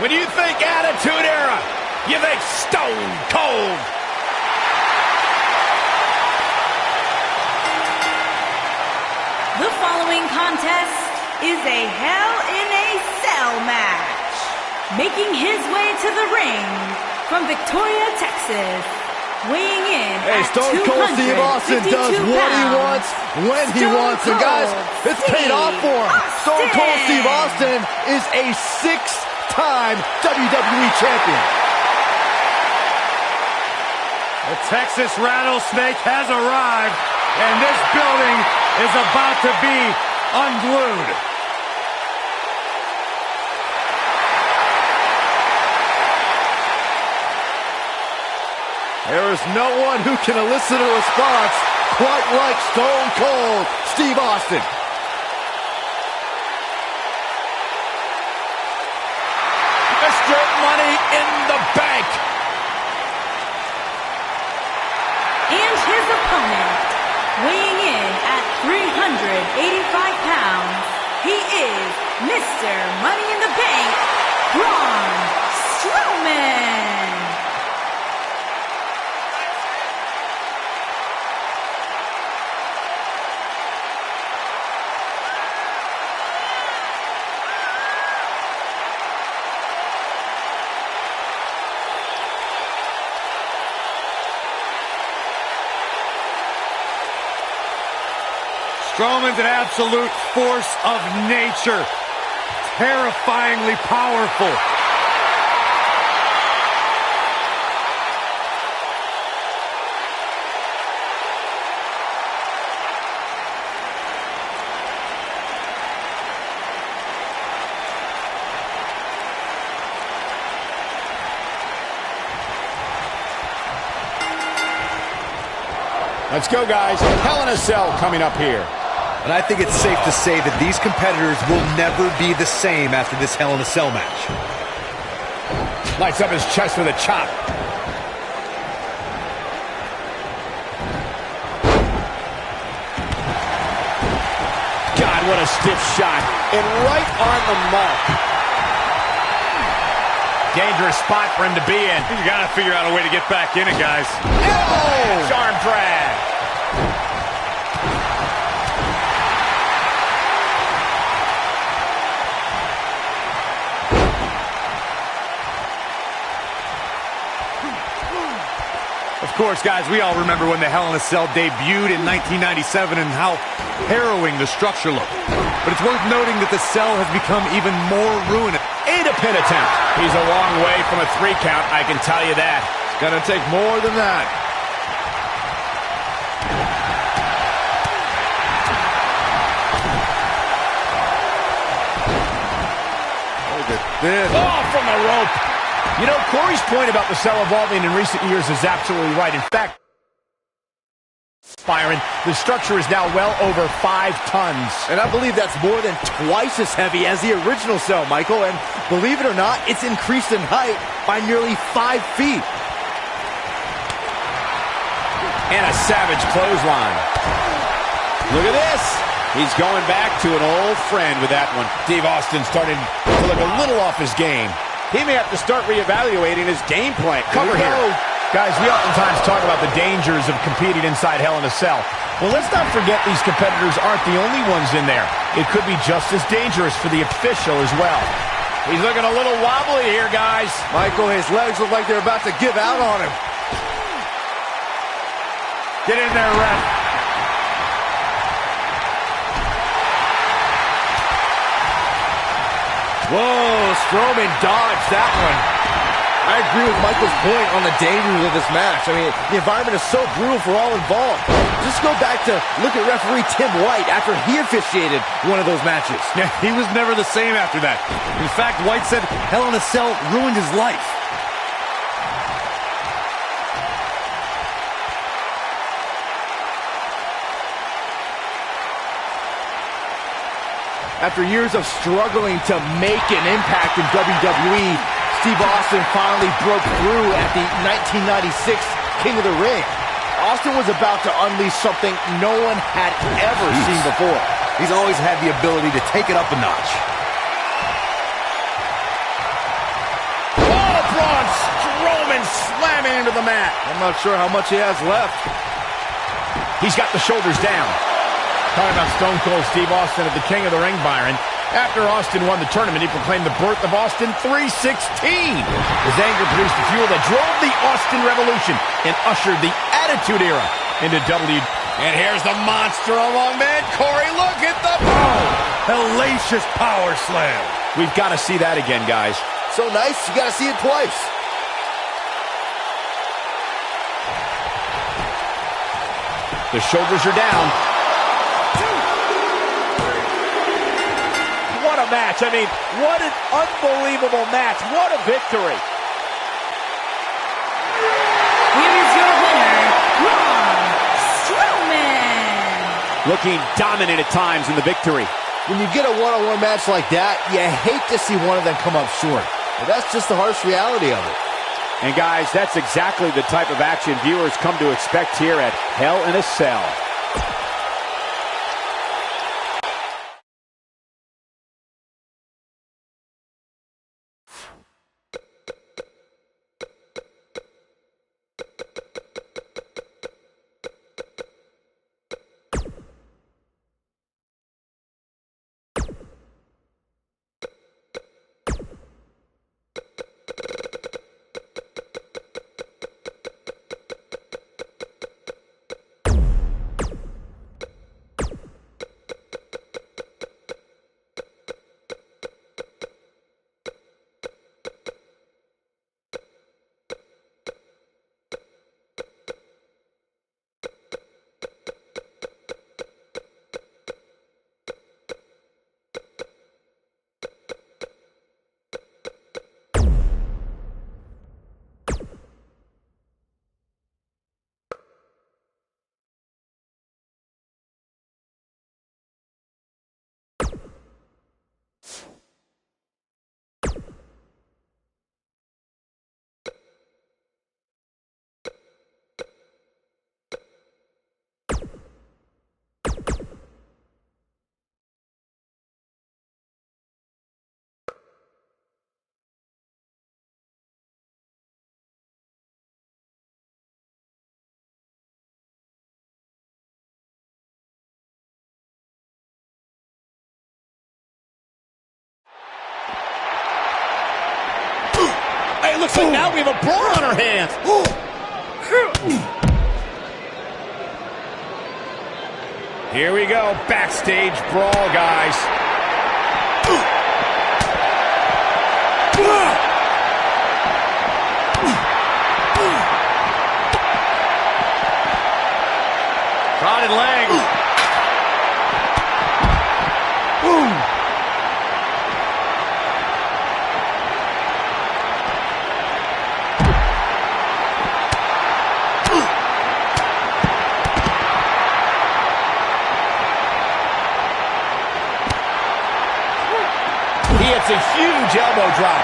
When you think Attitude Era, you think Stone Cold. The following contest is a Hell in a Cell match. Making his way to the ring from Victoria, Texas. Weighing in at Stone Cold Steve Austin does what he wants, when he wants. And guys, it's paid off for him. Stone Cold Steve Austin is a 6-time WWE champion. The Texas Rattlesnake has arrived, and this building is about to be unglued. There is no one who can elicit a response quite like Stone Cold Steve Austin. Mr. Money in the Bank. And his opponent, weighing in at 385 pounds, he is Mr. Money in the Bank, Braun Strowman. Strowman's an absolute force of nature. Terrifyingly powerful. Let's go, guys. Hell in a Cell coming up here. And I think it's safe to say that these competitors will never be the same after this Hell in a Cell match. Lights up his chest with a chop. God, what a stiff shot. And right on the mark. Dangerous spot for him to be in. You gotta figure out a way to get back in it, guys. Oh! Arm drag. Of course, guys, we all remember when the Hell in a Cell debuted in 1997 and how harrowing the structure looked. But it's worth noting that the cell has become even more ruinous. And a pin attempt. He's a long way from a 3 count, I can tell you that. It's gonna take more than that. Look at this. Oh, from the rope. You know, Corey's point about the cell evolving in recent years is absolutely right. In fact, Byron, the structure is now well over 5 tons. And I believe that's more than twice as heavy as the original cell, Michael. And believe it or not, it's increased in height by nearly 5 feet. And a savage clothesline. Look at this. He's going back to an old friend with that one. Steve Austin starting to look a little off his game. He may have to start reevaluating his game plan. Cover here. Guys, we oftentimes talk about the dangers of competing inside Hell in a Cell. Well, let's not forget these competitors aren't the only ones in there. It could be just as dangerous for the official as well. He's looking a little wobbly here, guys. Michael, his legs look like they're about to give out on him. Get in there, ref. Whoa, Strowman dodged that one. I agree with Michael's point on the dangers of this match. I mean, the environment is so brutal for all involved. Just go back to look at referee Tim White after he officiated one of those matches. Yeah, he was never the same after that. In fact, White said Hell in a Cell ruined his life. After years of struggling to make an impact in WWE, Steve Austin finally broke through at the 1996 King of the Ring. Austin was about to unleash something no one had ever seen before. He's always had the ability to take it up a notch. going to the mat. I'm not sure how much he has left. He's got the shoulders down. Talking about Stone Cold Steve Austin at the King of the Ring, Byron. After Austin won the tournament, he proclaimed the birth of Austin 316. His anger produced the fuel that drove the Austin Revolution and ushered the Attitude Era into WWE. And here's the monster among men, Corey. Look at the Hellacious power slam. We've got to see that again, guys. So nice, you got to see it twice. The shoulders are down. What a match. I mean, what an unbelievable match. What a victory. Here is your winner, Braun Strowman. Looking dominant at times in the victory. When you get a one-on-one match like that, you hate to see one of them come up short. But that's just the harsh reality of it. And guys, that's exactly the type of action viewers come to expect here at Hell in a Cell. Hey, it looks like now we have a brawl on our hands. Here we go, backstage brawl, guys. Prodded leg. He hits a huge elbow drop.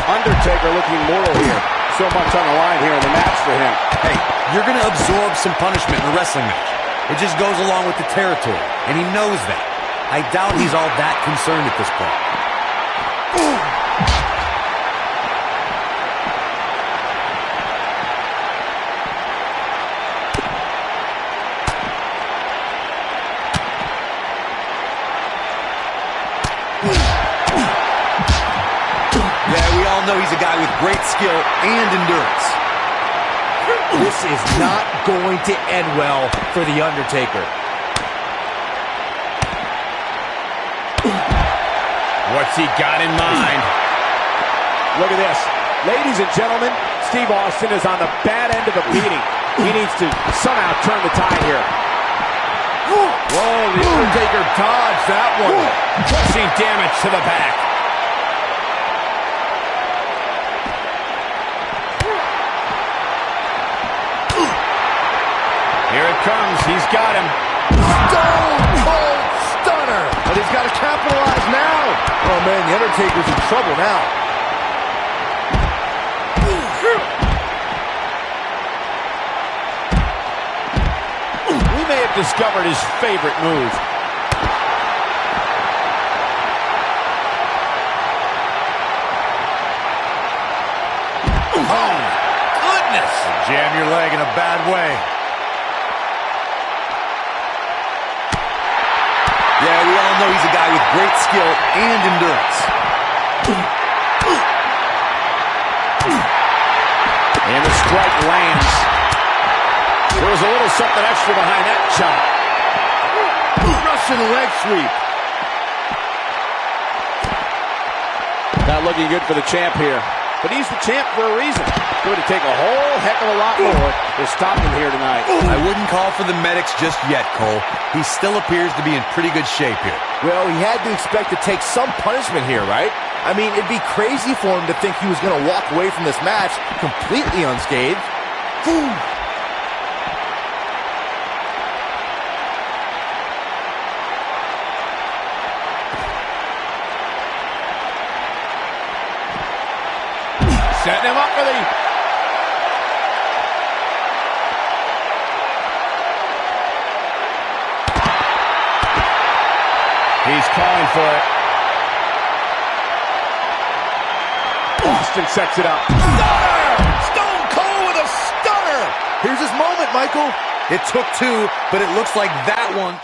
Undertaker looking mortal here. So much on the line here in the match for him. Hey, you're going to absorb some punishment in a wrestling match. It just goes along with the territory, and he knows that. I doubt he's all that concerned at this point. Know he's a guy with great skill and endurance. This is not going to end well for The Undertaker. What's he got in mind? Look at this. Ladies and gentlemen, Steve Austin is on the bad end of a beating. He needs to somehow turn the tide here. Whoa, The Undertaker dodged that one. Crushing damage to the back. Here it comes. He's got him. Stone Cold Stunner. But he's got to capitalize now. Oh, man, The Undertaker's in trouble now. We may have discovered his favorite move. Oh. Jam your leg in a bad way. Yeah, we all know he's a guy with great skill and endurance. And the strike lands. There was a little something extra behind that chop. Russian leg sweep. Not looking good for the champ here. But he's the champ for a reason. It's going to take a whole heck of a lot more to stop him here tonight. I wouldn't call for the medics just yet, Cole. He still appears to be in pretty good shape here. Well, he had to expect to take some punishment here, right? I mean, it'd be crazy for him to think he was going to walk away from this match completely unscathed. Setting him up for the... He's calling for it. Austin sets it up. Stunner! Stone Cold with a stunner! Here's his moment, Michael. It took two, but it looks like that one...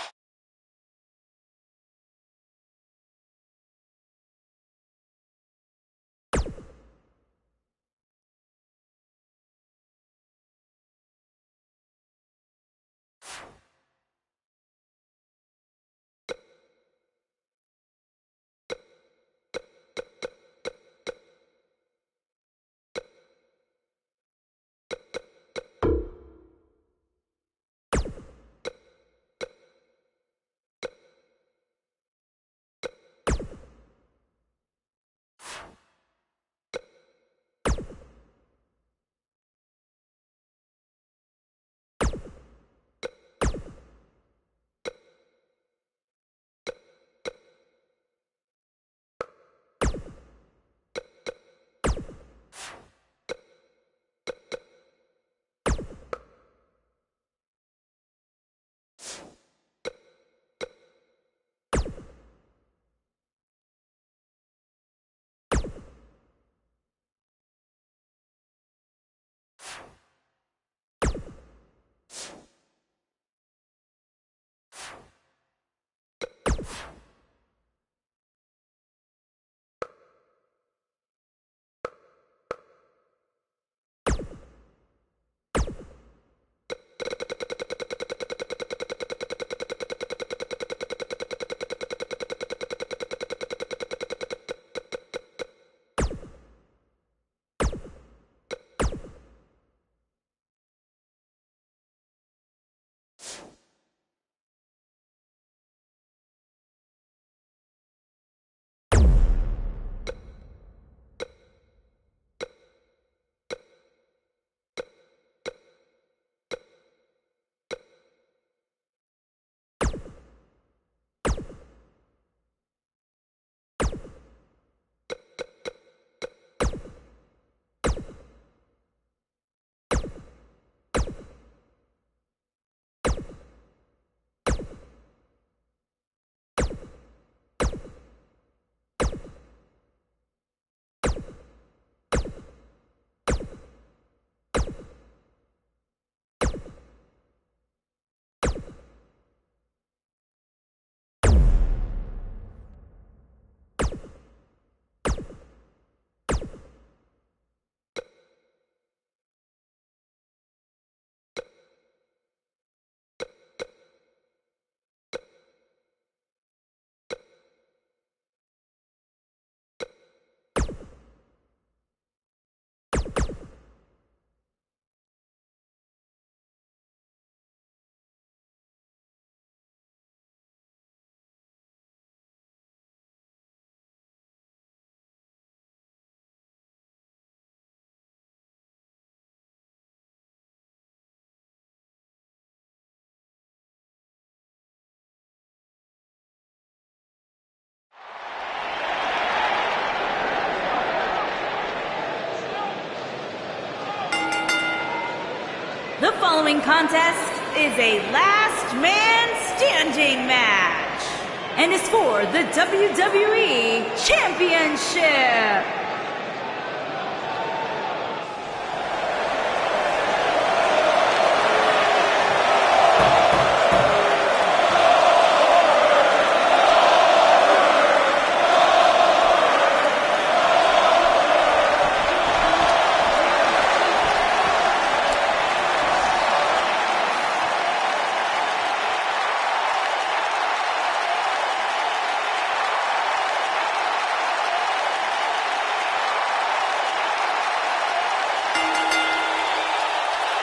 The following contest is a last man standing match and is for the WWE Championship.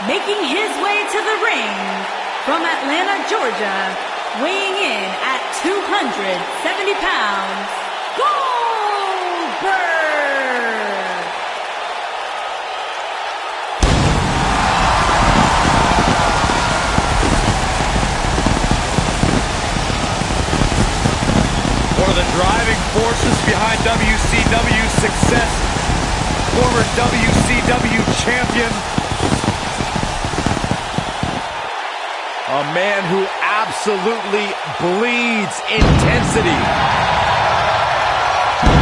Making his way to the ring from Atlanta, Georgia, weighing in at 270 pounds, Goldberg! One of the driving forces behind WCW's success, former WCW champion. A man who absolutely bleeds intensity.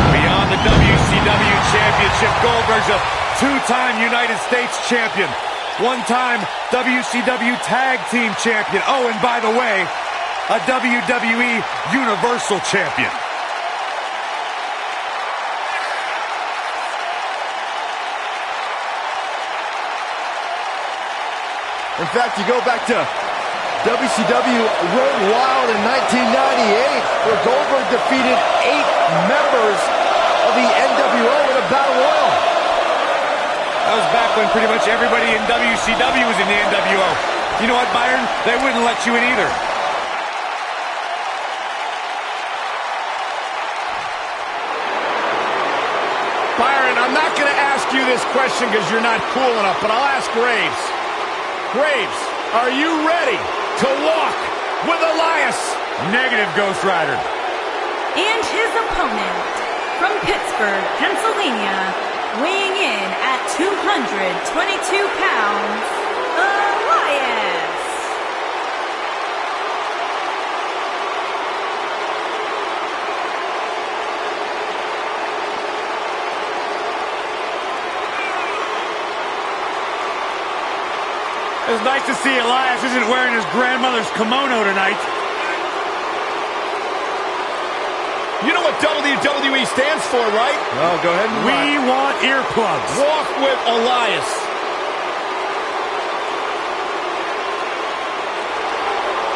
Beyond the WCW championship, Goldberg's a two-time United States champion, one-time WCW tag team champion. Oh, and by the way, a WWE Universal Champion. In fact, you go back to WCW Road Wild in 1998, where Goldberg defeated 8 members of the NWO in a battle royal. That was back when pretty much everybody in WCW was in the NWO. You know what, Byron? They wouldn't let you in either. Byron, I'm not going to ask you this question because you're not cool enough, but I'll ask Graves. Graves, are you ready to walk with Elias? Negative, Ghost Rider. And his opponent from Pittsburgh, Pennsylvania, weighing in at 222 pounds, Elias. It's nice to see Elias isn't wearing his grandmother's kimono tonight. You know what WWE stands for, right? Oh, go ahead and We want earplugs. Walk with Elias.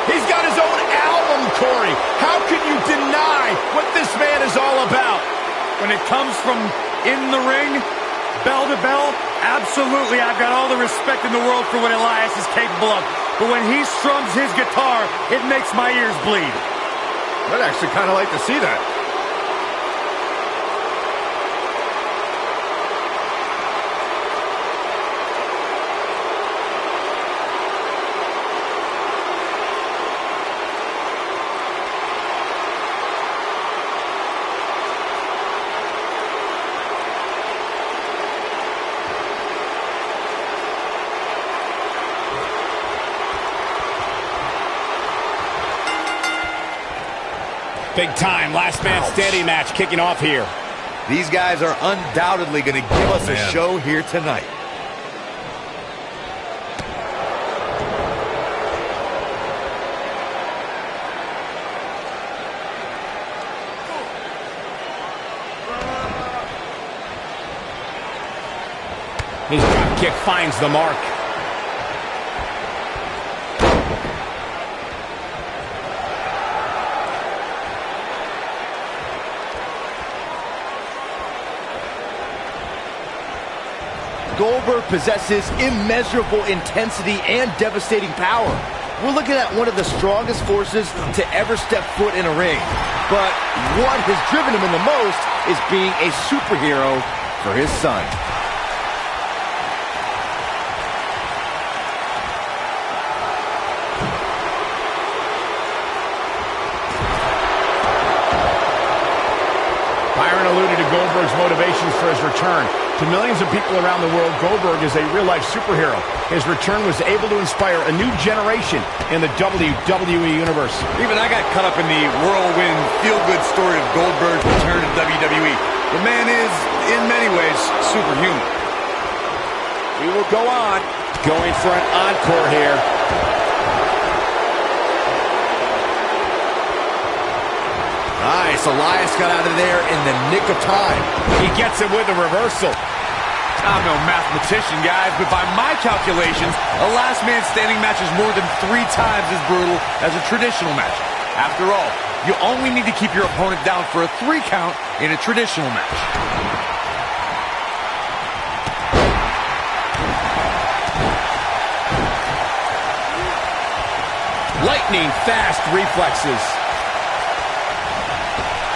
He's got his own album, Corey. How can you deny what this man is all about? When it comes from in the ring, bell to bell, absolutely, I've got all the respect in the world for what Elias is capable of. But when he strums his guitar, it makes my ears bleed. I'd actually kind of like to see that. Big time, last man standing match kicking off here. These guys are undoubtedly going to give us a show here tonight. His drop kick finds the mark. Goldberg possesses immeasurable intensity and devastating power. We're looking at one of the strongest forces to ever step foot in a ring. But what has driven him in the most is being a superhero for his son. Byron alluded to Goldberg's motivations for his return. To millions of people around the world, Goldberg is a real-life superhero. His return was able to inspire a new generation in the WWE Universe. Even I got caught up in the whirlwind, feel-good story of Goldberg's return to WWE. The man is, in many ways, superhuman. We will go on. Going for an encore here. Nice, Elias got out of there in the nick of time. He gets it with a reversal. I'm no mathematician, guys, but by my calculations, a last man standing match is more than 3 times as brutal as a traditional match. After all, you only need to keep your opponent down for a 3 count in a traditional match. lightning fast reflexes.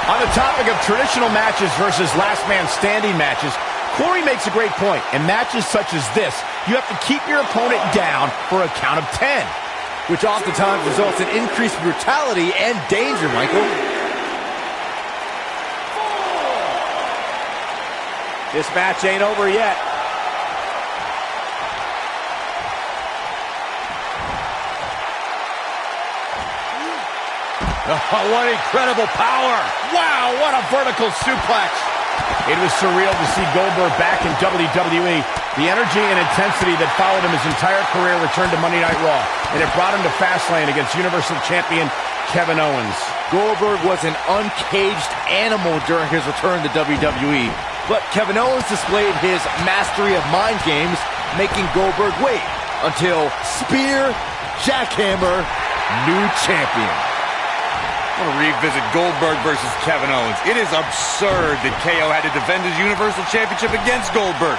On the topic of traditional matches versus last man standing matches, Corey makes a great point. In matches such as this, you have to keep your opponent down for a count of 10. Which oftentimes results in increased brutality and danger, Michael. This match ain't over yet. Oh, what incredible power! Wow, what a vertical suplex. It was surreal to see Goldberg back in WWE. The energy and intensity that followed him his entire career returned to Monday Night Raw, and it brought him to Fastlane against Universal Champion Kevin Owens. Goldberg was an uncaged animal during his return to WWE, but Kevin Owens displayed his mastery of mind games, making Goldberg wait until Spear, Jackhammer, new champion. I want to revisit Goldberg versus Kevin Owens. It is absurd that KO had to defend his Universal Championship against Goldberg.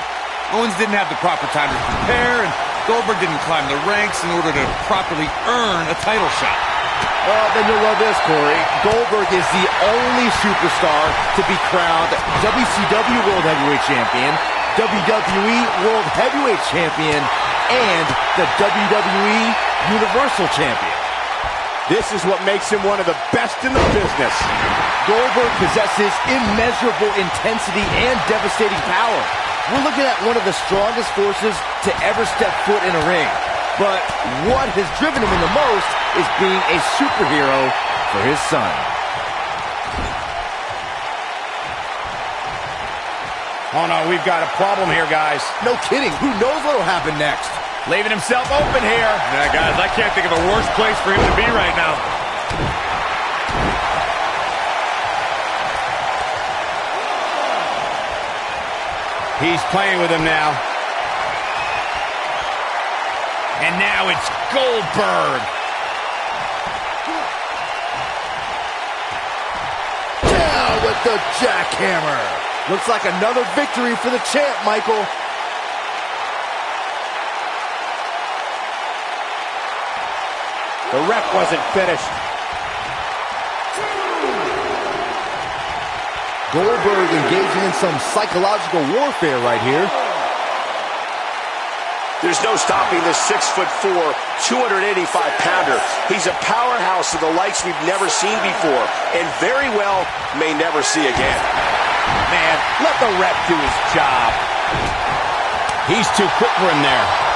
Owens didn't have the proper time to prepare, and Goldberg didn't climb the ranks in order to properly earn a title shot. Well, then you'll love this, Corey. Goldberg is the only superstar to be crowned WCW World Heavyweight Champion, WWE World Heavyweight Champion, and the WWE Universal Champion. This is what makes him one of the best in the business. Goldberg possesses immeasurable intensity and devastating power. We're looking at one of the strongest forces to ever step foot in a ring. But what has driven him in the most is being a superhero for his son. Oh no, we've got a problem here, guys. No kidding. Who knows what will happen next? Leaving himself open here. Yeah, guys, I can't think of a worse place for him to be right now. He's playing with him now. And now it's Goldberg. Down with the jackhammer. Looks like another victory for the champ, Michael. The ref wasn't finished. Goldberg engaging in some psychological warfare right here. There's no stopping this 6'4", 285-pounder. He's a powerhouse of the likes we've never seen before, and very well may never see again. Man, let the ref do his job. He's too quick for him there.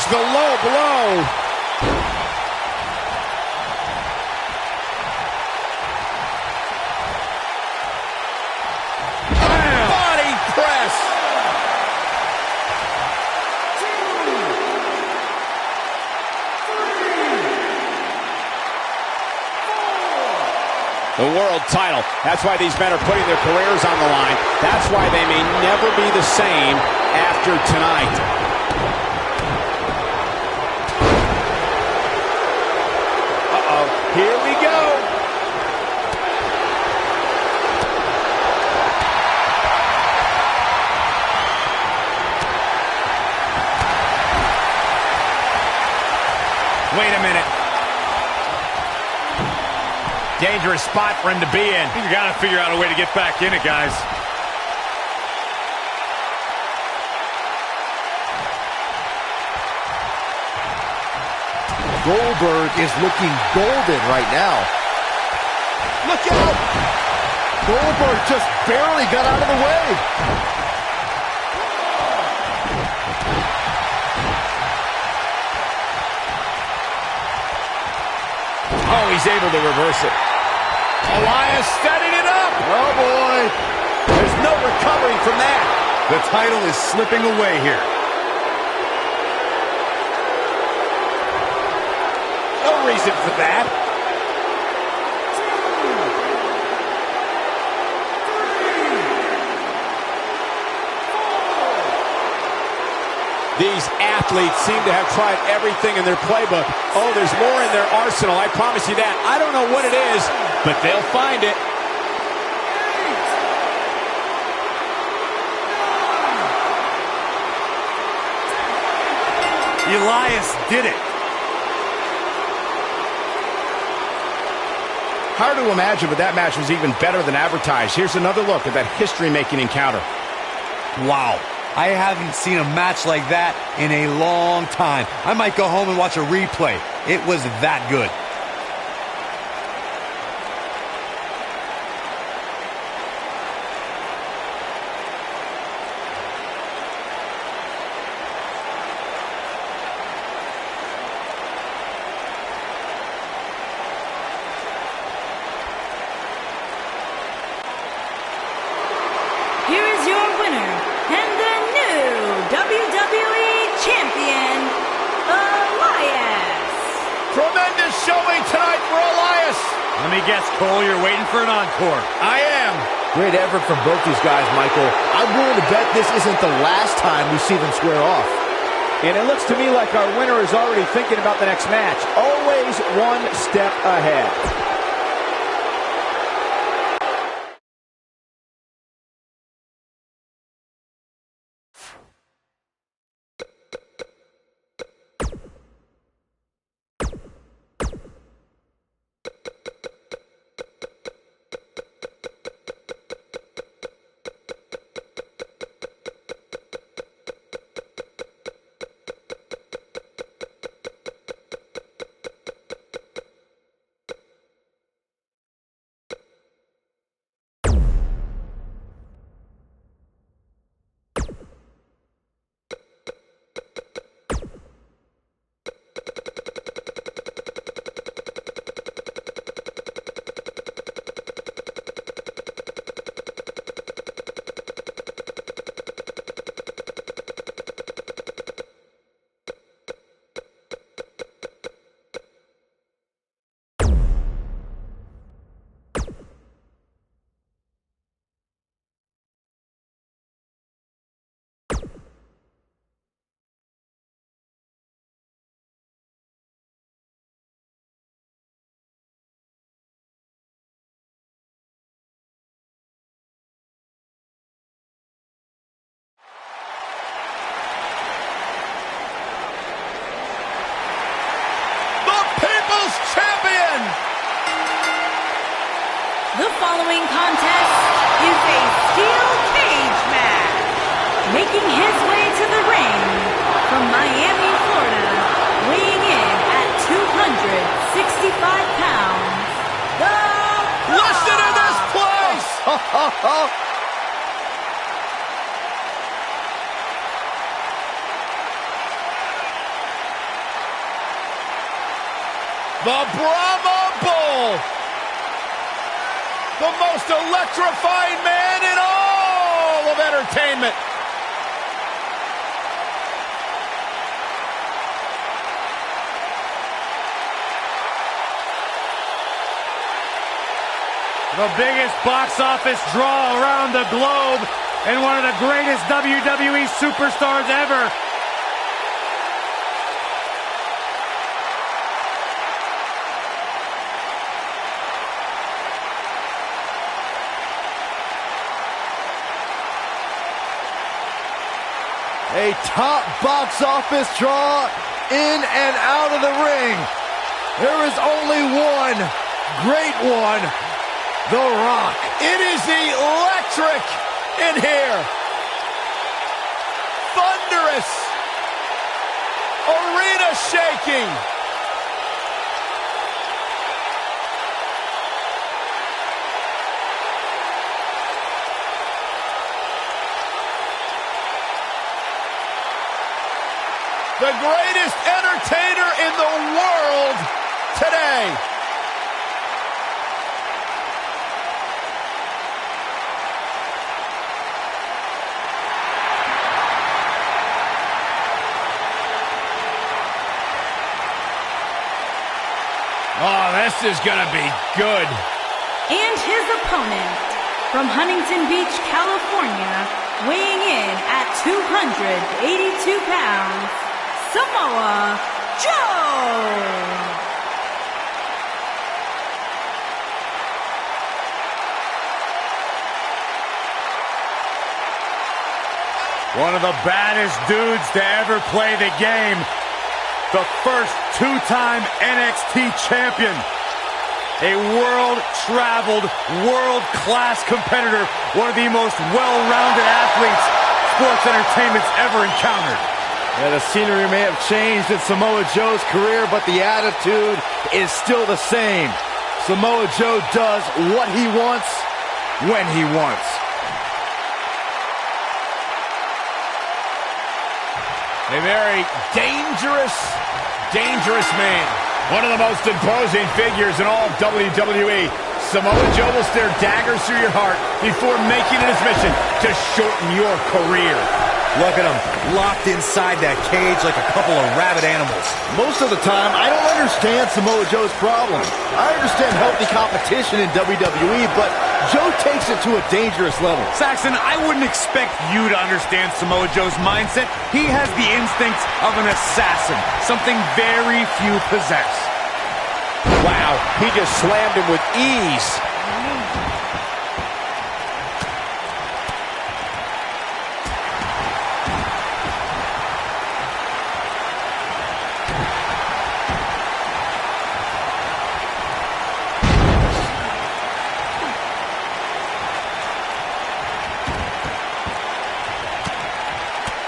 The low blow. Body press. The world title. That's why these men are putting their careers on the line. That's why they may never be the same after tonight. Here we go. Wait a minute. Dangerous spot for him to be in. You got to figure out a way to get back in it, guys. Goldberg is looking golden right now. Look out! Goldberg just barely got out of the way. Oh, he's able to reverse it. Elias setting it up. Oh, boy. There's no recovering from that. The title is slipping away here. No reason for that. These athletes seem to have tried everything in their playbook. Oh, there's more in their arsenal, I promise you that. I don't know what it is, but they'll find it. Elias did it. Hard to imagine, but that match was even better than advertised. Here's another look at that history-making encounter. Wow. I haven't seen a match like that in a long time. I might go home and watch a replay. It was that good. Here is your winner, and the new WWE Champion, Elias. Tremendous showing tonight for Elias. Let me guess, Cole, you're waiting for an encore. I am. Great effort from both these guys, Michael. I'm willing to bet this isn't the last time we see them square off. And it looks to me like our winner is already thinking about the next match. Always one step ahead. The following contest is a steel cage match. Making his way to the ring from Miami, Florida, weighing in at 265 pounds, the Listen to this place! The Brahma Bull! The most electrifying man in all of entertainment! The biggest box office draw around the globe and one of the greatest WWE superstars ever. A top box office draw in and out of the ring. There is only one, great one, The Rock. It is electric in here. Thunderous. Arena shaking. The greatest entertainer in the world today. Oh, this is gonna be good. and his opponent from Huntington Beach, California, weighing in at 282 pounds, Samoa Joe. One of the baddest dudes to ever play the game. The first two-time NXT champion. A world-traveled, world-class competitor. One of the most well-rounded athletes sports entertainment's ever encountered. Yeah, the scenery may have changed in Samoa Joe's career, but the attitude is still the same. Samoa Joe does what he wants, when he wants. A very dangerous man. One of the most imposing figures in all of WWE. Samoa Joe will stare daggers through your heart before making it his mission to shorten your career. Look at him, locked inside that cage like a couple of rabid animals. Most of the time, I don't understand Samoa Joe's problem. I understand healthy competition in WWE, but Joe takes it to a dangerous level. Saxton, I wouldn't expect you to understand Samoa Joe's mindset. He has the instincts of an assassin, something very few possess. Wow, he just slammed him with ease.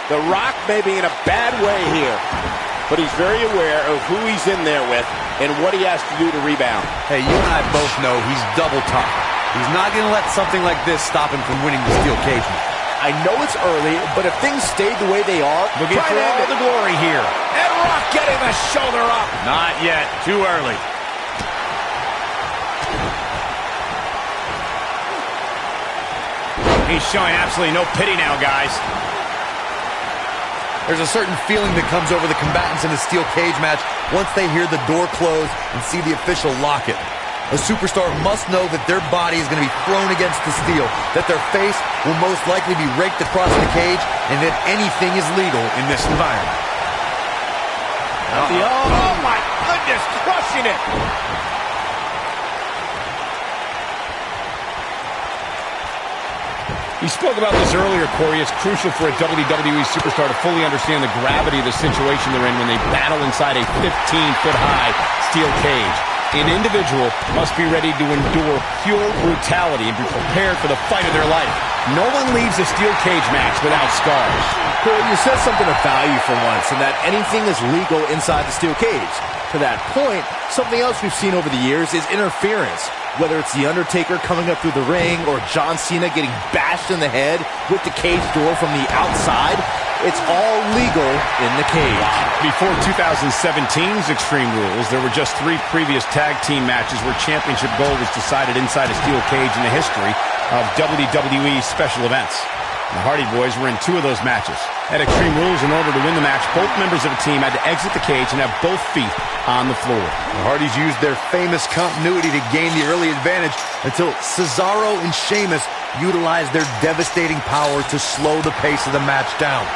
The Rock may be in a bad way here, but he's very aware of who he's in there with and what he has to do to rebound. Hey, you and I both know he's double tough. He's not going to let something like this stop him from winning the steel cage match. I know it's early, but if things stayed the way they are, looking for all the glory here. And Rock getting the shoulder up. Not yet, too early. He's showing absolutely no pity now, guys. There's a certain feeling that comes over the combatants in a steel cage match once they hear the door close and see the official lock it. A superstar must know that their body is going to be thrown against the steel, that their face will most likely be raked across the cage, and that anything is legal in this environment. Oh my goodness, crushing it! You spoke about this earlier, Corey. It's crucial for a WWE superstar to fully understand the gravity of the situation they're in when they battle inside a 15-foot-high steel cage. An individual must be ready to endure pure brutality and be prepared for the fight of their life. No one leaves a steel cage match without scars. Corey, you said something of value for once, and that anything is legal inside the steel cage. To that point, something else we've seen over the years is interference. Whether it's The Undertaker coming up through the ring or John Cena getting bashed in the head with the cage door from the outside, it's all legal in the cage. Before 2017's Extreme Rules, there were just 3 previous tag team matches where championship gold was decided inside a steel cage in the history of WWE special events. The Hardy Boys were in 2 of those matches. At Extreme Rules, in order to win the match, both members of a team had to exit the cage and have both feet on the floor. The Hardys used their famous continuity to gain the early advantage until Cesaro and Sheamus utilized their devastating power to slow the pace of the match down.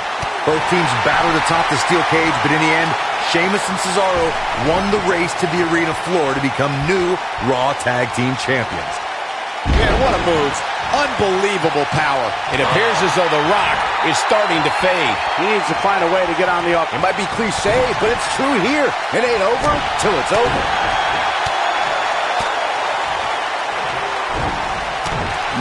Both teams battled atop the steel cage, but in the end, Sheamus and Cesaro won the race to the arena floor to become new Raw Tag Team Champions. Man, what a move. Unbelievable power. It appears as though The Rock is starting to fade. He needs to find a way to get on the up. It might be cliche, but it's true here. It ain't over till it's over.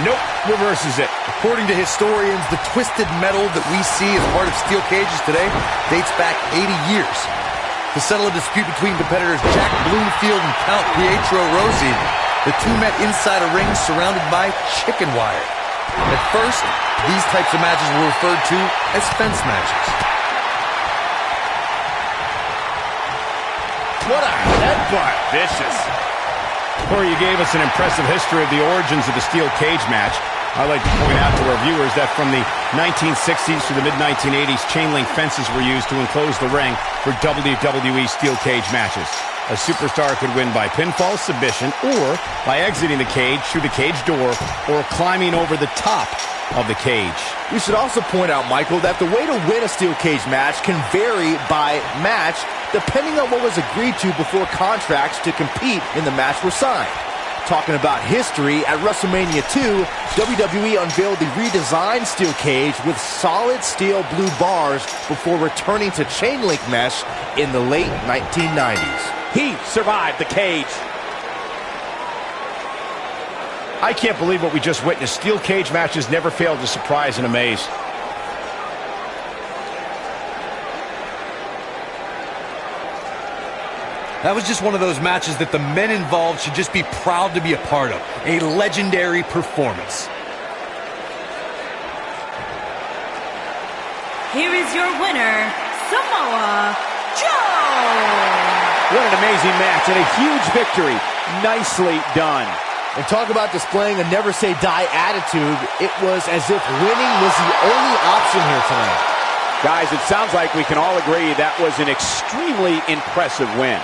Nope, reverses it. According to historians, the twisted metal that we see as part of steel cages today dates back 80 years. To settle a dispute between competitors Jack Bloomfield and Count Pietro Rossi, the two met inside a ring surrounded by chicken wire. At first, these types of matches were referred to as fence matches. What a headbutt. Vicious. Corey, you gave us an impressive history of the origins of the steel cage match. I'd like to point out to our viewers that from the 1960s to the mid-1980s, chain link fences were used to enclose the ring for WWE steel cage matches. A superstar could win by pinfall, submission, or by exiting the cage through the cage door or climbing over the top of the cage. We should also point out, Michael, that the way to win a steel cage match can vary by match depending on what was agreed to before contracts to compete in the match were signed. Talking about history, at WrestleMania 2, WWE unveiled the redesigned steel cage with solid steel blue bars before returning to chain link mesh in the late 1990s. He survived the cage. I can't believe what we just witnessed. Steel cage matches never fail to surprise and amaze. That was just one of those matches that the men involved should just be proud to be a part of. A legendary performance. Here is your winner, Samoa Joe. What an amazing match and a huge victory. Nicely done. And talk about displaying a never-say-die attitude. It was as if winning was the only option here tonight. Guys, it sounds like we can all agree that was an extremely impressive win.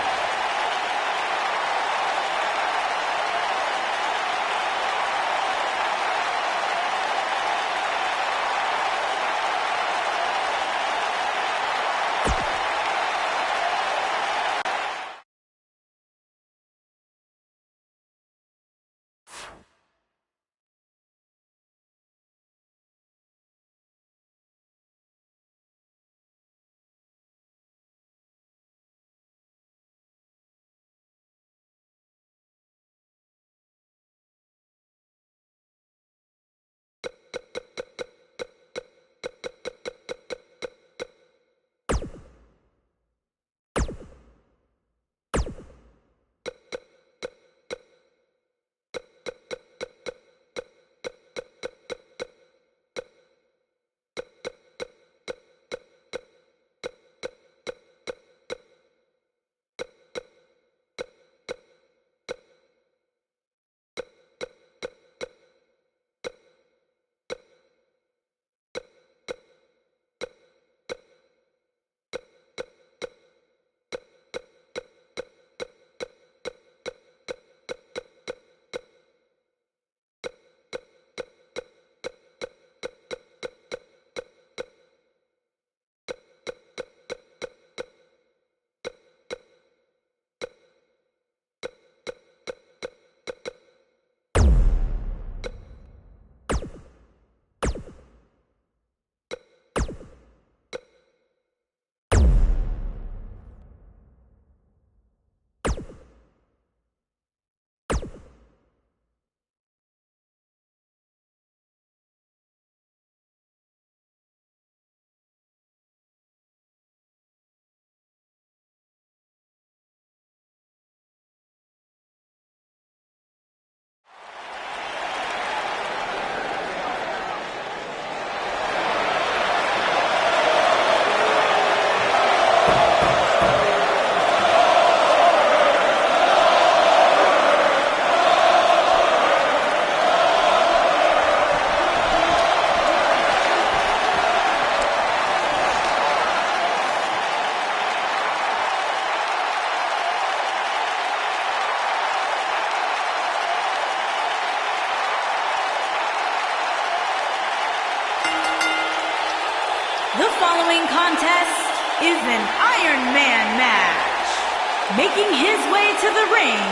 The following contest is an Iron Man match. Making his way to the ring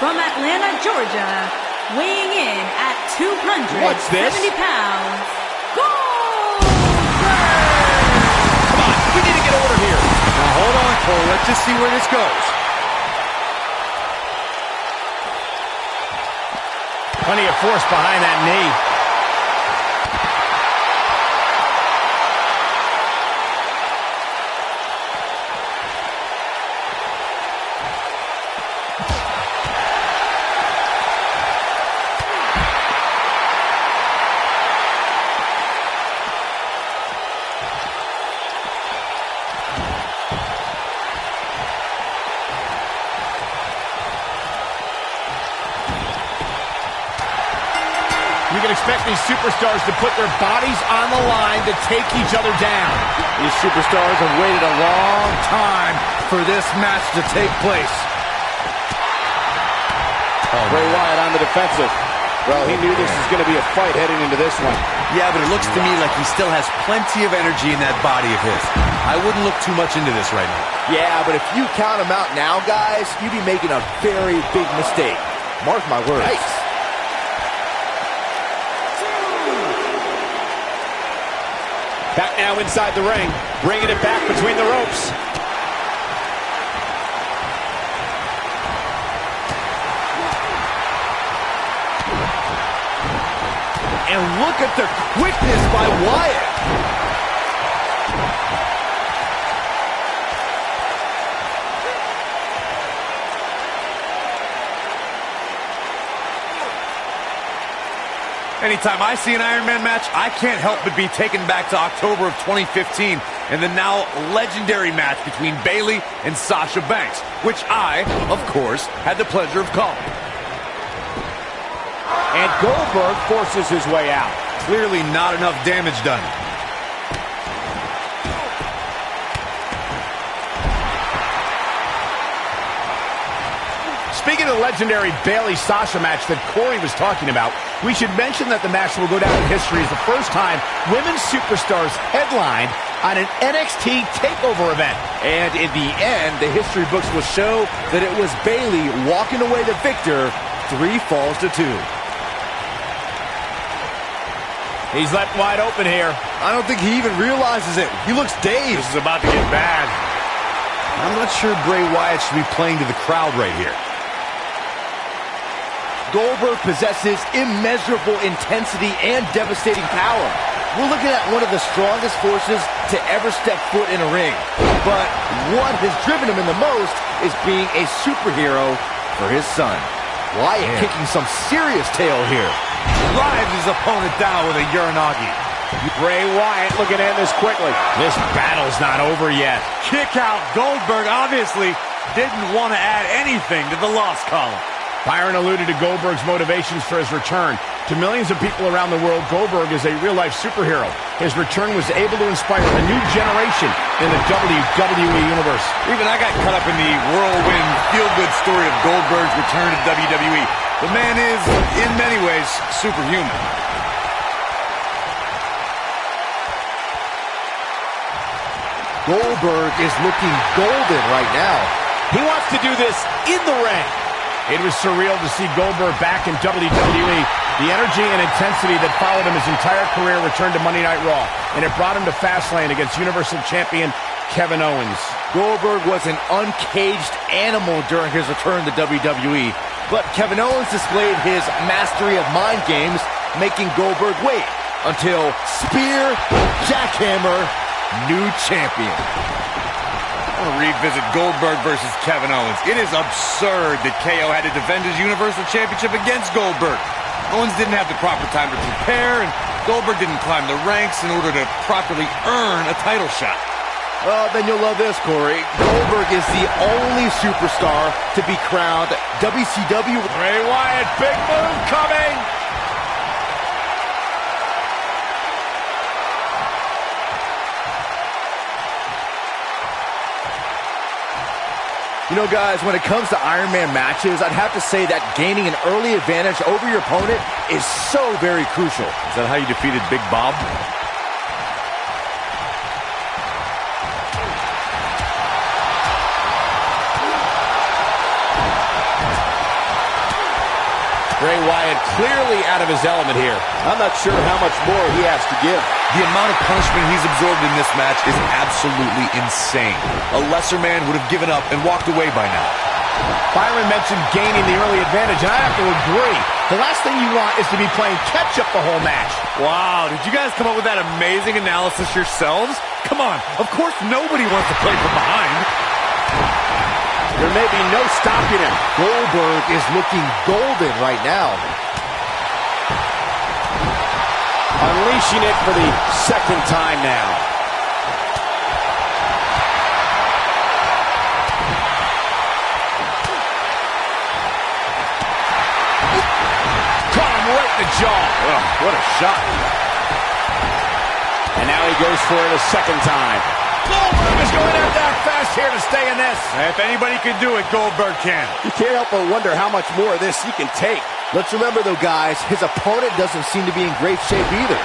from Atlanta, Georgia, weighing in at 270 pounds, Goldberg! Come on, we need to get order here. Now hold on, Cole. Let's just see where this goes. Plenty of force behind that knee. You can expect these superstars to put their bodies on the line to take each other down. These superstars have waited a long time for this match to take place. Bray Wyatt on the defensive. Well, he knew this was going to be a fight heading into this one. Yeah, but it looks to me like he still has plenty of energy in that body of his. I wouldn't look too much into this right now. Yeah, but if you count him out now, guys, you'd be making a very big mistake. Mark my words. Nice. Back now inside the ring, bringing it back between the ropes. And look at the quickness by Wyatt. Anytime I see an Iron Man match, I can't help but be taken back to October of 2015 and the now legendary match between Bayley and Sasha Banks, which I, of course, had the pleasure of calling. And Goldberg forces his way out. Clearly not enough damage done. Speaking of the legendary Bayley-Sasha match that Corey was talking about, we should mention that the match will go down in history as the first time women's superstars headlined on an NXT TakeOver event. And in the end, the history books will show that it was Bayley walking away the victor, 3 falls to 2. He's left wide open here. I don't think he even realizes it. He looks dazed. This is about to get bad. I'm not sure Bray Wyatt should be playing to the crowd right here. Goldberg possesses immeasurable intensity and devastating power. We're looking at one of the strongest forces to ever step foot in a ring. But what has driven him in the most is being a superhero for his son. Wyatt kicking some serious tail here. Drives his opponent down with a Uranagi. Bray Wyatt looking to end this quickly. This battle's not over yet. Kick out. Goldberg obviously didn't want to add anything to the loss column. Byron alluded to Goldberg's motivations for his return. To millions of people around the world, Goldberg is a real-life superhero. His return was able to inspire a new generation in the WWE Universe. Even I got caught up in the whirlwind, feel-good story of Goldberg's return to WWE. The man is, in many ways, superhuman. Goldberg is looking golden right now. He wants to do this in the ring. It was surreal to see Goldberg back in WWE. The energy and intensity that followed him his entire career returned to Monday Night Raw, and it brought him to Fastlane against Universal Champion Kevin Owens. Goldberg was an uncaged animal during his return to WWE, but Kevin Owens displayed his mastery of mind games, making Goldberg wait until spear, jackhammer, new champion. I want to revisit Goldberg versus Kevin Owens. It is absurd that KO had to defend his Universal Championship against Goldberg. Owens didn't have the proper time to prepare, and Goldberg didn't climb the ranks in order to properly earn a title shot. Well, then you'll love this, Corey. Goldberg is the only superstar to be crowned WCW. Bray Wyatt, big move coming. You know, guys, when it comes to Iron Man matches, I'd have to say that gaining an early advantage over your opponent is so very crucial. Is that how you defeated Big Bob? Bray Wyatt clearly out of his element here. I'm not sure how much more he has to give. The amount of punishment he's absorbed in this match is absolutely insane. A lesser man would have given up and walked away by now. Byron mentioned gaining the early advantage, and I have to agree. The last thing you want is to be playing catch-up the whole match. Wow, did you guys come up with that amazing analysis yourselves? Come on, of course nobody wants to play from behind. There may be no stopping him. Goldberg is looking golden right now. Unleashing it for the second time now. Caught him right in the jaw. Oh, what a shot. And now he goes for it a second time. Goldberg is going to attack fast here to stay in this. If anybody can do it, Goldberg can. You can't help but wonder how much more of this he can take. Let's remember, though, guys, his opponent doesn't seem to be in great shape either.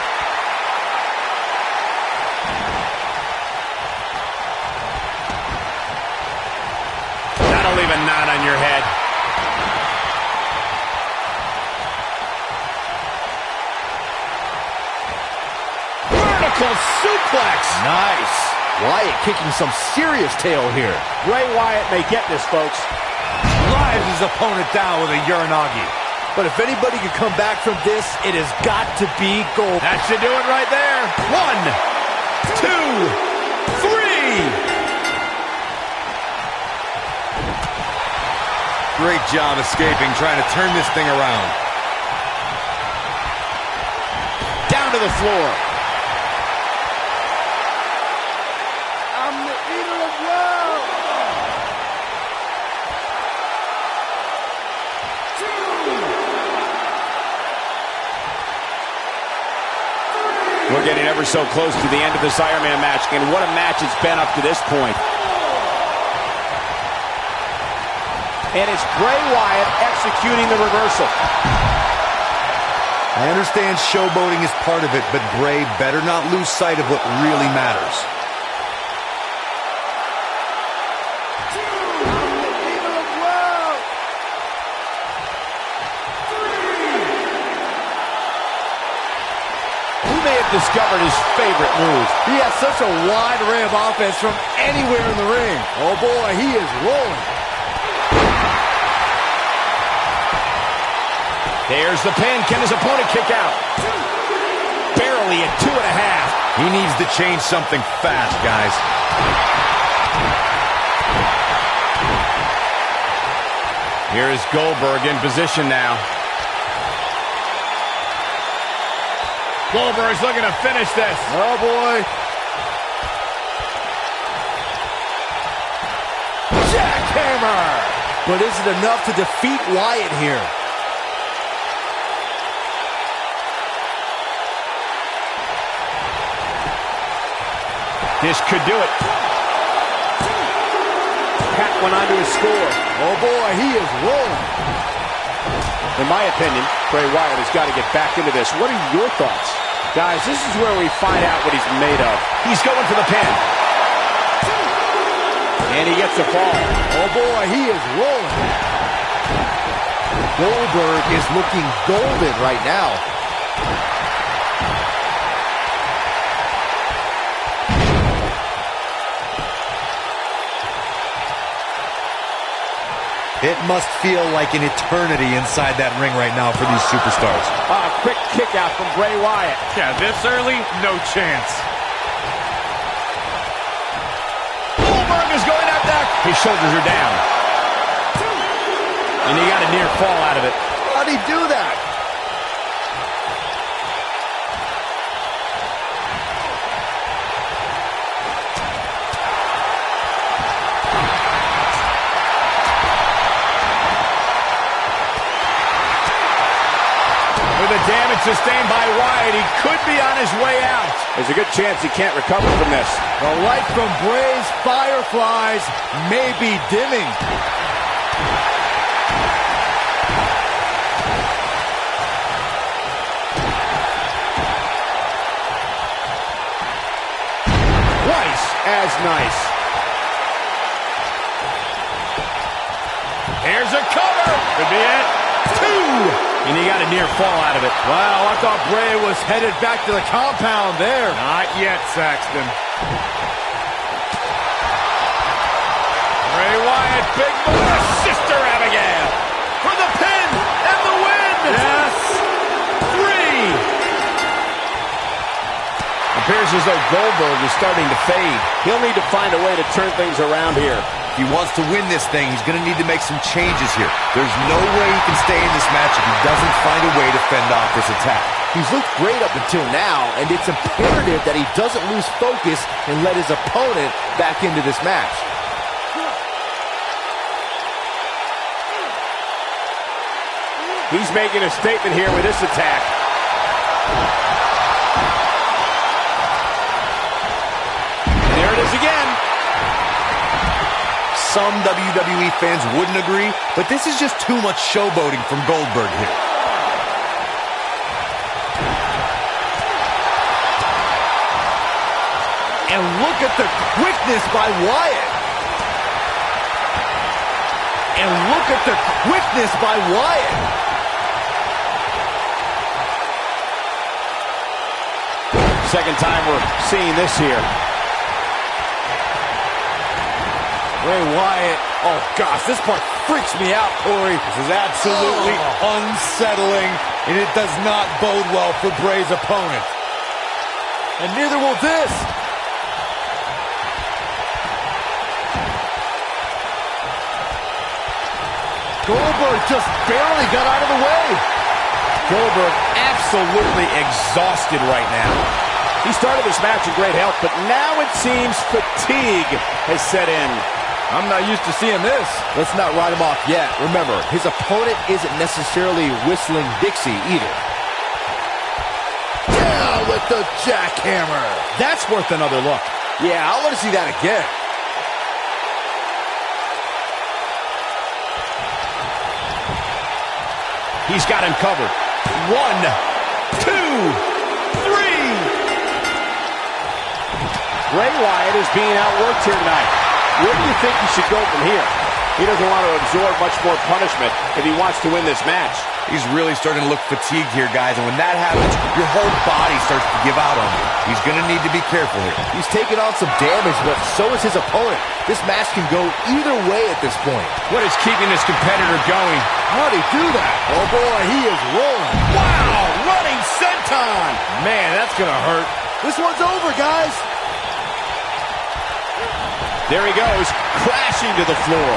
That'll leave a knot on your head. Vertical suplex. Nice. Wyatt kicking some serious tail here. Bray Wyatt may get this, folks. Drives his opponent down with a Uranagi. But if anybody can come back from this, it has got to be Goldberg. That should do it right there. 1, 2, 3. Great job escaping, trying to turn this thing around. Down to the floor. I'm the eater of worlds. We're getting ever so close to the end of this Iron Man match, and what a match it's been up to this point. And it's Bray Wyatt executing the reversal. I understand showboating is part of it, but Bray better not lose sight of what really matters. Discovered his favorite move. He has such a wide array of offense from anywhere in the ring. Oh boy, he is rolling. There's the pin. Can his opponent kick out? Barely at 2.5. He needs to change something fast, guys. Here is Goldberg in position now. Goldberg's looking to finish this. Oh, boy. Jackhammer! But is it enough to defeat Wyatt here? This could do it. Pat went on to his score. Oh, boy, he is rolling. In my opinion, Bray Wyatt has got to get back into this. What are your thoughts? Guys, this is where we find out what he's made of. He's going for the pin. And he gets a fall. Oh, boy, he is rolling. Goldberg is looking golden right now. It must feel like an eternity inside that ring right now for these superstars. Quick kick out from Bray Wyatt. Yeah, this early, no chance. Goldberg is going up there. His shoulders are down. And he got a near fall out of it. How'd he do that? With the damage sustained by Wyatt, he could be on his way out. There's a good chance he can't recover from this. The light from Bray's fireflies may be dimming. Twice as nice. Here's a cover. Could be it. 2. And he got a near fall out of it. Wow, I thought Bray was headed back to the compound there. Not yet, Saxton. Bray Wyatt, big move. Sister Abigail for the pin and the win. Yes. 3. Appears as though Goldberg is starting to fade. He'll need to find a way to turn things around here. If he wants to win this thing, he's going to need to make some changes here. There's no way he can stay in this match if he doesn't find a way to fend off this attack. He's looked great up until now, and it's imperative that he doesn't lose focus and let his opponent back into this match. He's making a statement here with this attack. There it is again. some WWE fans wouldn't agree, but this is just too much showboating from Goldberg here. And look at the quickness by Wyatt. And look at the quickness by Wyatt. Second time we're seeing this here. Bray Wyatt. Oh, gosh, this part freaks me out, Corey. This is absolutely unsettling, and it does not bode well for Bray's opponent. And neither will this. Goldberg just barely got out of the way. Goldberg absolutely exhausted right now. He started this match in great health, but now it seems fatigue has set in. I'm not used to seeing this. Let's not write him off yet. Remember, his opponent isn't necessarily whistling Dixie either. Down with the jackhammer. That's worth another look. Yeah, I want to see that again. He's got him covered. 1, 2, 3. Bray Wyatt is being outworked here tonight. Where do you think he should go from here? He doesn't want to absorb much more punishment if he wants to win this match. He's really starting to look fatigued here, guys, and when that happens, your whole body starts to give out on him. He's going to need to be careful here. He's taking on some damage, but so is his opponent. This match can go either way at this point. What is keeping this competitor going? How'd he do that? Oh, boy, he is rolling. Wow, running senton. Man, that's going to hurt. This one's over, guys. There he goes, crashing to the floor.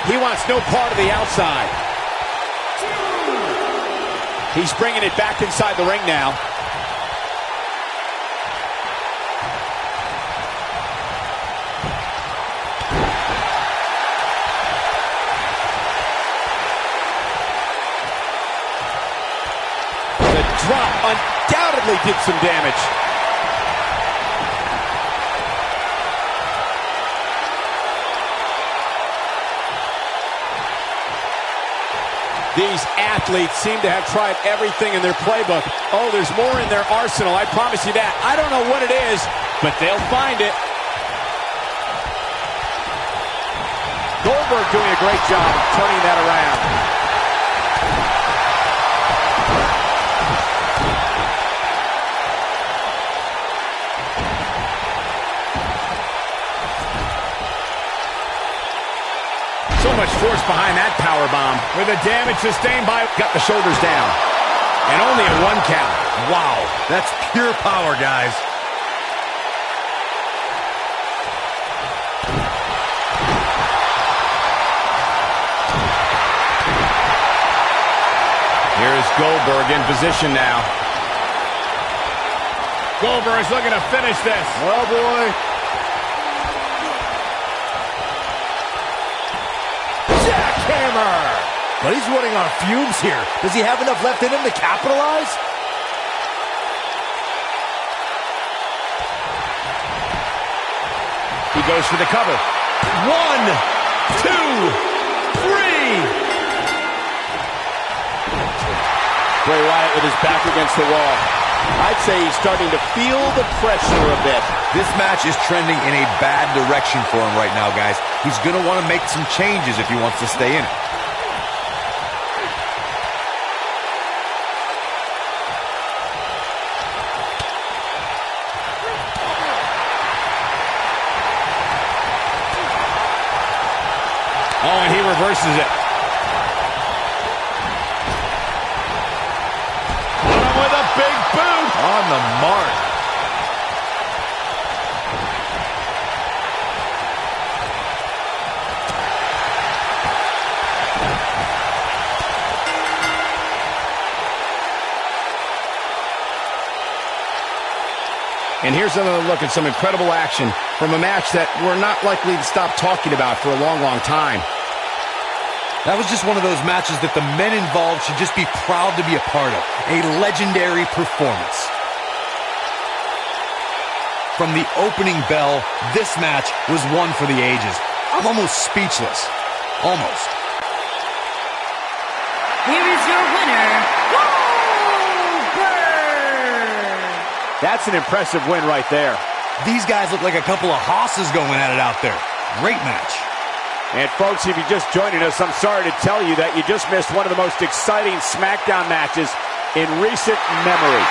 He wants no part of the outside. He's bringing it back inside the ring now. The drop undoubtedly did some damage. These athletes seem to have tried everything in their playbook. Oh, there's more in their arsenal, I promise you that. I don't know what it is, but they'll find it. Goldberg doing a great job of turning that around. So much force behind that powerbomb. With the damage sustained by... Got the shoulders down. And only a 1 count. Wow, that's pure power, guys. Here is Goldberg in position now. Goldberg is looking to finish this. Oh, boy. Jackhammer! But he's running on fumes here. Does he have enough left in him to capitalize? He goes for the cover. 1, 2, 3. Bray Wyatt with his back against the wall. I'd say he's starting to feel the pressure a bit. This match is trending in a bad direction for him right now, guys. He's going to want to make some changes if he wants to stay in it. Oh, and he reverses it. With a big boot. On the mark. And here's another look at some incredible action from a match that we're not likely to stop talking about for a long, long time. That was just one of those matches that the men involved should just be proud to be a part of. A legendary performance. from the opening bell, this match was one for the ages. I'm almost speechless. Almost. Here is your winner, Goldberg! That's an impressive win right there. These guys look like a couple of hosses going at it out there. Great match. And folks, if you're just joining us, I'm sorry to tell you that you just missed one of the most exciting SmackDown matches in recent memory.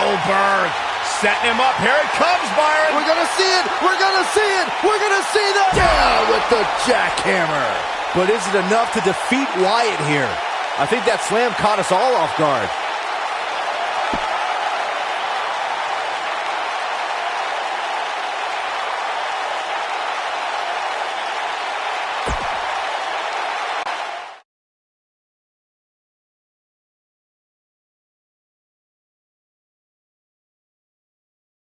Goldberg setting him up. Here it comes, Byron. We're gonna see it. We're gonna see it. We're gonna see that. Down with the jackhammer. But is it enough to defeat Wyatt here? I think that slam caught us all off guard.